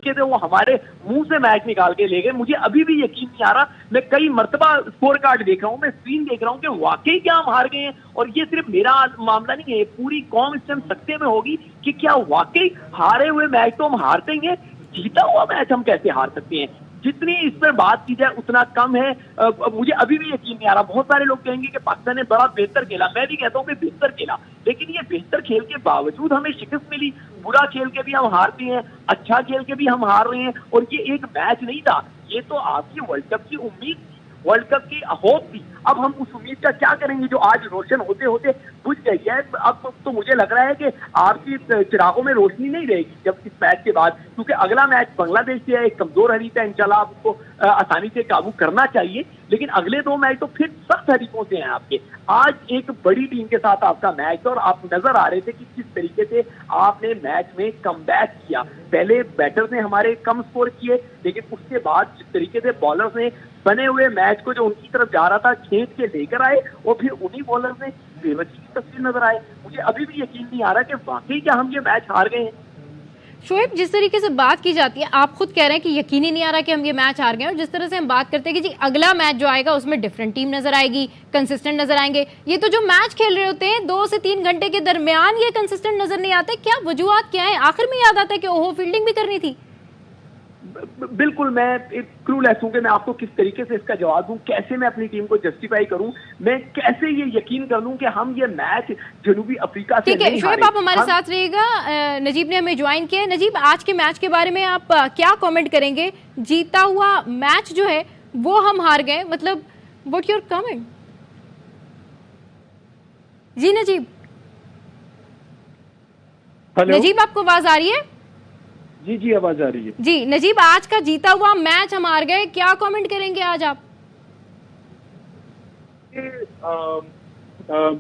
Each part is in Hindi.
के थे वो हमारे मुंह से मैच निकाल के ले गए। मुझे अभी भी यकीन नहीं आ रहा। मैं कई मर्तबा स्कोर कार्ड देख रहा हूँ, मैं स्क्रीन देख रहा हूँ कि वाकई क्या हम हार गए हैं। और ये सिर्फ मेरा मामला नहीं है, पूरी कौम इस टाइम सख्ते में होगी कि क्या वाकई हारे हुए मैच तो हम हारते ही हैं, जीता हुआ मैच हम कैसे हार सकते हैं। जितनी इस पर बात की जाए उतना कम है। मुझे अभी भी यकीन नहीं आ रहा। बहुत सारे लोग कहेंगे कि पाकिस्तान ने बड़ा बेहतर खेला, मैं भी कहता हूँ कि बेहतर खेला, लेकिन ये बेहतर खेल के बावजूद हमें शिकस्त मिली। बुरा खेल के भी हम हारते हैं, अच्छा खेल के भी हम हार रहे हैं। और ये एक मैच नहीं था, ये तो आपकी वर्ल्ड कप की उम्मीद, वर्ल्ड कप की होप थी। अब हम उस उम्मीद का क्या करेंगे जो आज रोशन होते होते बुझ गई है। अब तो मुझे लग रहा है कि आपकी चिरागों में रोशनी नहीं रहेगी जब इस मैच के बाद, क्योंकि अगला मैच बांग्लादेश से है, एक कमजोर हरीफ है। इंशाल्लाह आप उसको आसानी से काबू करना चाहिए, लेकिन अगले दो मैच तो फिर सख्त हरीफों से हैं आपके। आज एक बड़ी टीम के साथ आपका मैच था और आप नजर आ रहे थे कि किस तरीके से आपने मैच में कमबैक किया। पहले बैटर्स ने हमारे कम स्कोर किए, लेकिन उसके बाद जिस तरीके से बॉलर्स ने बने हुए मैच को जो उनकी तरफ जा रहा था खींच के लेकर आए, और फिर उन्हीं बॉलर्स ने बेवजह की तस्वीर नजर आए। मुझे अभी भी यकीन नहीं आ रहा कि वाकई क्या हम ये मैच हार गए हैं। शोएब, जिस तरीके से बात की जाती है, आप खुद कह रहे हैं कि यकीन ही नहीं आ रहा कि हम ये मैच हार गए, और जिस तरह से हम बात करते हैं कि जी अगला मैच जो आएगा उसमें डिफरेंट टीम नजर आएगी, कंसिस्टेंट नजर आएंगे, ये तो जो मैच खेल रहे होते हैं 2 से 3 घंटे के दरमियान ये कंसिस्टेंट नजर नहीं आते। क्या वजूहत क्या है? आखिर में याद आता है कि ओहो फील्डिंग भी करनी थी। बिल्कुल, मैं एक क्लूलेस हूं कि मैं आपको किस तरीके से इसका जवाब दूं, कैसे मैं अपनी टीम को जस्टिफाई करूं, मैं कैसे ये यकीन कर लूं कि हम ये मैच जनूबी अफ्रीका से ठीक है शोएब, आप हमारे साथ रहिएगा। नजीब ने हमें ज्वाइन किया है। नजीब, आज के मैच के बारे में आप क्या कमेंट करेंगे? जीता हुआ मैच जो है वो हम हार गए, मतलब व्हाट योर कमेंट? जी नजीब। हेलो नजीब, आपको आवाज आ रही है? जी जी आवाज आ रही है जी नजीब, आज का जीता हुआ मैच हम हार गए, क्या कमेंट करेंगे आज आप?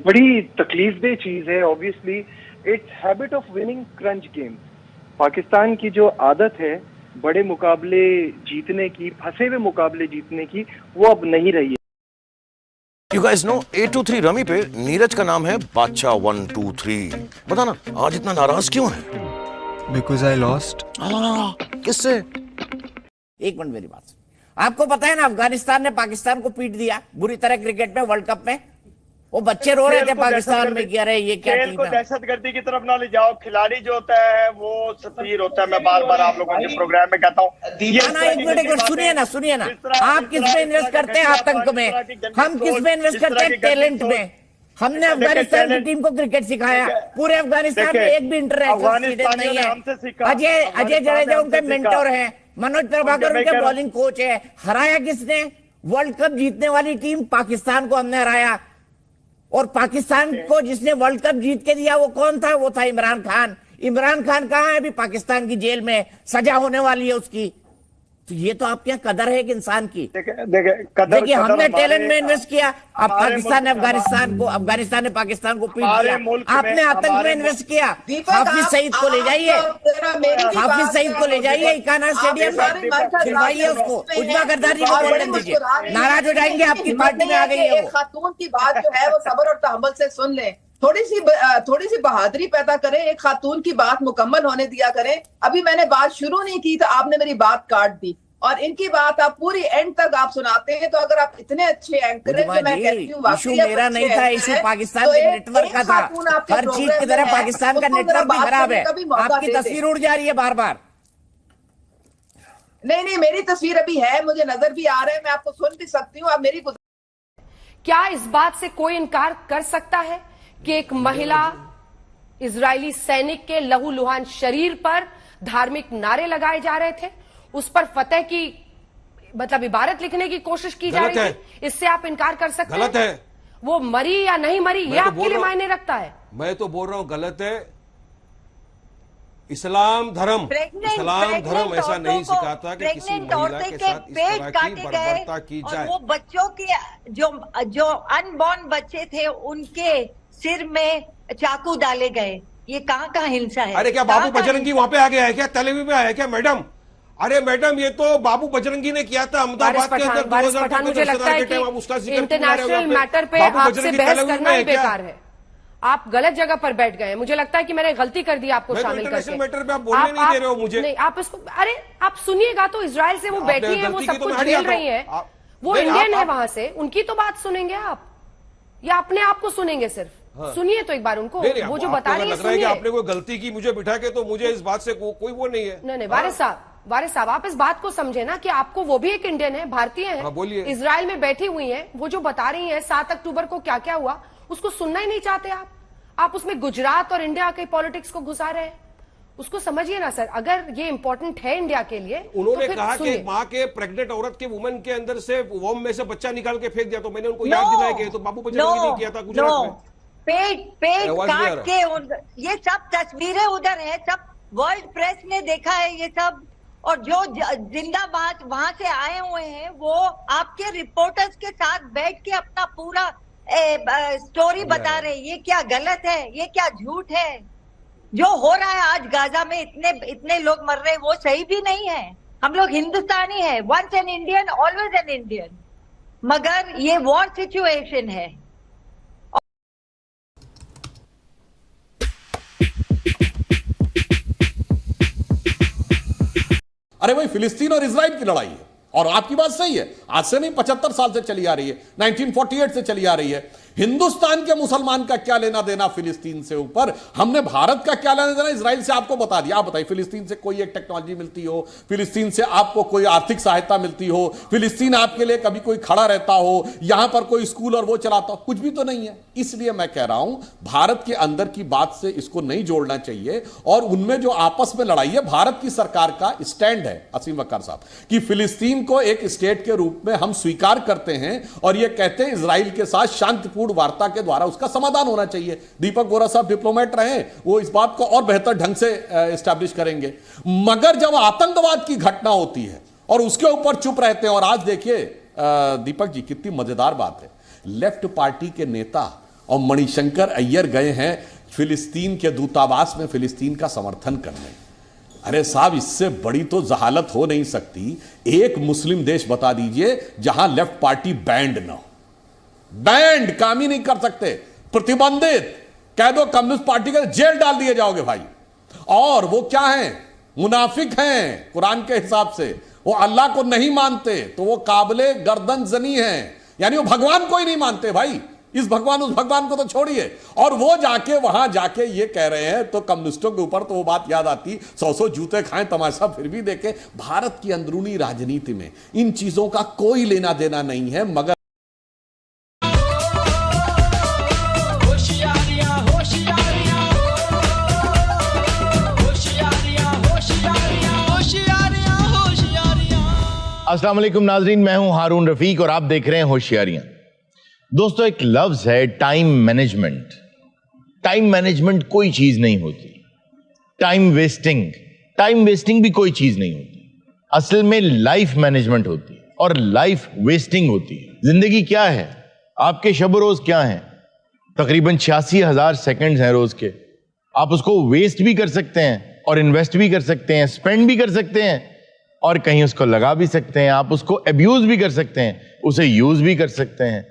बड़ी तकलीफदेह चीज है। Obviously it's habit of winning crunch game. Pakistan की जो आदत है बड़े मुकाबले जीतने की, फंसे हुए मुकाबले जीतने की, वो अब नहीं रही है। You guys know 823 रमी पे नीरज का नाम है बादशाह 123। बताना आज इतना नाराज क्यों है? Because I lost. किससे? एक मिनट मेरी बात। आपको पता है ना, अफगानिस्तान ने पाकिस्तान को पीट दिया बुरी तरह क्रिकेट में, वर्ल्ड कप में। वो बच्चे रो रहे थे पाकिस्तान में, कह रहे ये क्या खेल को दहशतगर्दी की तरफ ना ले जाओ। खिलाड़ी जो होता है वो सफीर होता है। मैं बार बार आप लोगों के प्रोग्राम में कहता हूँ। एक मिनट सुनिए ना, आप किस में इन्वेस्ट करते हैं? आतंक में। हम किस में इन्वेस्ट करते हैं? टैलेंट में। हमने अफगानिस्तान की टीम को क्रिकेट सिखाया। पूरे अफगानिस्तान में एक भी इंटरनेशनल नहीं है। अजय जडेजा उनके मेंटर हैं, मनोज प्रभाकर उनके बॉलिंग कोच है। हराया किसने? वर्ल्ड कप जीतने वाली टीम पाकिस्तान को हमने हराया। और पाकिस्तान को जिसने वर्ल्ड कप जीत के दिया वो कौन था? वो था इमरान खान। इमरान खान कहाँ है? अभी पाकिस्तान की जेल में, सजा होने वाली है उसकी। तो ये तो आपके यहाँ कदर है एक इंसान की। देखिए हमने टैलेंट में इन्वेस्ट किया, अब पाकिस्तान ने अफगानिस्तान ने पाकिस्तान को पीट दिया। आपने आतंक में इन्वेस्ट किया। हाफिज सईद को ले जाइए, हाफिज सईद को ले जाइए इकाना स्टेडियम में, खिलवाइए उसको, उजमा गद्दारी को गोल्डन दीजिए। नाराज हो जाएंगे, आपकी पार्टी में आ गई है वो। खातून की बात जो है वो सब्र और तहम्मुल से सुन ले, थोड़ी सी बहादुरी पैदा करें, एक खातून की बात मुकम्मल होने दिया करें। अभी मैंने बात शुरू नहीं की तो आपने मेरी बात काट दी, और इनकी बात आप पूरी एंड तक आप सुनाते हैं। तो अगर आप इतने अच्छे एंकर हैं, तो मैं कहती हूँ इशू मेरा नहीं था, इशू पाकिस्तान के नेटवर्क का था। हर चीज की तरह पाकिस्तान का नेटवर्क भी खराब है। आपकी तस्वीर उड़ जा रही है बार बार। नहीं, मेरी तस्वीर अभी है, मुझे नजर भी आ रहा है, मैं आपको सुन भी सकती हूँ। आप मेरी क्या इस बात से कोई इनकार कर सकता है कि एक महिला इजरायली सैनिक के लहूलुहान शरीर पर धार्मिक नारे लगाए जा रहे थे, उस पर फतेह की मतलब इबारत लिखने की कोशिश की जा रही थी? इससे आप इनकार कर सकते हैं? गलत है। वो मरी या नहीं मरी ये आपके लिए मायने रखता है? मैं तो बोल रहा हूं गलत है। इस्लाम धर्म ऐसा नहीं सिखाता कि किसी महिला के साथ इस तरह की बर्बरता की जाए। वो बच्चों के जो अनबॉर्न बच्चे थे उनके सिर में चाकू डाले गए, ये कहाँ हिंसा है? अरे क्या बाबू बजरंगी वहां पे आ गया है क्या? तेलुगु में आया क्या मैडम? अरे मैडम ये तो बाबू बजरंगी ने किया था अहमदाबाद के अंदर 2000 मुझे लगता है कि इंटरनेशनल मैटर पे आपसे बहस करना ही बेकार है। आप गलत जगह पर बैठ गए। मुझे लगता है कि मैंने गलती कर दी आपको शामिल करके। मैटर पे आप बोलने नहीं दे रहे हो मुझे। नहीं, आप इसको, अरे आप सुनिएगा तो इज़राइल से वो बैठी हैं, वो सब कुछ झेल रही हैं, वो इंडियन है वहां से, उनकी तो बात सुनेंगे आप या अपने आप को सुनेंगे सिर्फ? सुनिए तो एक बार उनको, वो जो बता रही है सुनिए। आपने कोई गलती की मुझे बिठा के, तो मुझे इस बात से कोई वो नहीं है। नहीं, वारिस साहब आप इस बात को समझे ना कि आपको, वो भी एक इंडियन है, भारतीय है, इजराइल में बैठी हुई है, वो जो बता रही है 7 अक्टूबर को क्या क्या हुआ उसको सुनना ही नहीं चाहते आप उसमें गुजरात और इंडिया के पॉलिटिक्स को घुसा रहे हैं। उसको समझिए ना सर, अगर ये इंपॉर्टेंट है इंडिया के लिए। उन्होंने कहा कि माँ के प्रेग्नेंट औरत के वुमन के अंदर से वॉम में से बच्चा निकाल के फेंक दिया, तो मैंने उनको याद दिलाया कि तो बाबू बजरंगी ने किया था गुजरात में। पेट काट के ये सब तस्वीरें उधर है, सब वर्ल्ड प्रेस ने देखा है ये सब। और जो जिंदाबाद वहां से आए हुए हैं वो आपके रिपोर्टर्स के साथ बैठ के अपना पूरा स्टोरी बता रहे हैं। ये क्या गलत है, ये क्या झूठ है? जो हो रहा है आज गाजा में, इतने लोग मर रहे हैं, वो सही भी नहीं है। हम लोग हिंदुस्तानी है, once an Indian always an Indian, मगर ये वॉर सिचुएशन है। अरे भाई, फिलिस्तीन और इजराइल की लड़ाई है, और आपकी बात सही है, आज से नहीं 75 साल से चली आ रही है, 1948 से चली आ रही है। हिंदुस्तान के मुसलमान का क्या लेना देना फिलिस्तीन से ऊपर? हमने भारत का क्या लेना देना इजराइल से? आपको बता दिया। आप बताइए, फिलिस्तीन से कोई एक टेक्नोलॉजी मिलती हो, फिलिस्तीन से आपको कोई आर्थिक सहायता मिलती हो, फिलिस्तीन आपके लिए कभी कोई खड़ा रहता हो, यहां पर कोई स्कूल और वो चलाता हो? कुछ भी तो नहीं है। इसलिए मैं कह रहा हूं, भारत के अंदर की बात से इसको नहीं जोड़ना चाहिए। और उनमें जो आपस में लड़ाई है, भारत की सरकार का स्टैंड है, असीम वक्कार साहब, कि फिलिस्तीन को एक स्टेट के रूप में हम स्वीकार करते हैं और यह कहते हैं इजराइल के साथ शांतिपूर्ण वार्ता के द्वारा उसका समाधान होना चाहिए। दीपक बोरा साहब डिप्लोमेट रहे, वो इस बात को और बेहतर ढंग से एस्टैब्लिश करेंगे। मगर जब आतंकवाद की घटना होती है और उसके ऊपर चुप रहते हैं, और आज देखिए दीपक जी, कितनी मजेदार बात है, लेफ्ट पार्टी के नेता और मणिशंकर अय्यर गए हैं फिलिस्तीन के दूतावास में फिलिस्तीन का समर्थन करने। अरे साहब, इससे बड़ी तो जहालत हो नहीं सकती। एक मुस्लिम देश बता दीजिए जहां लेफ्ट पार्टी बैंड ना हो। बैंड काम ही नहीं कर सकते, प्रतिबंधित कह दो कम्युनिस्ट पार्टी का, जेल डाल दिए जाओगे भाई। और वो क्या हैं? मुनाफिक हैं कुरान के हिसाब से। वो अल्लाह को नहीं मानते तो वो काबिले गर्दन जनी हैं, यानी वो भगवान को ही नहीं मानते भाई। इस भगवान उस भगवान को तो छोड़िए। और वो जाके वहां जाके ये कह रहे हैं, तो कम्युनिस्टों के ऊपर तो वो बात याद आती, 100 जूते खाएं तमाशा फिर भी देखें। भारत की अंदरूनी राजनीति में इन चीजों का कोई लेना देना नहीं है। मगर अस्सलाम वालेकुम नाजरीन, मैं हूं हारून रफीक और आप देख रहे हैं होशियारियां। दोस्तों, एक लफ्ज है टाइम मैनेजमेंट। टाइम मैनेजमेंट कोई चीज नहीं होती। टाइम वेस्टिंग भी कोई चीज नहीं होती। असल में लाइफ मैनेजमेंट होती है और लाइफ वेस्टिंग होती है। जिंदगी क्या है? आपके शब रोज क्या है? तकरीबन 86,000 सेकंड्स हैं रोज के। आप उसको वेस्ट भी कर सकते हैं और इन्वेस्ट भी कर सकते हैं, स्पेंड भी कर सकते हैं और कहीं उसको लगा भी सकते हैं। आप उसको अब्यूज भी कर सकते हैं, उसे यूज भी कर सकते हैं।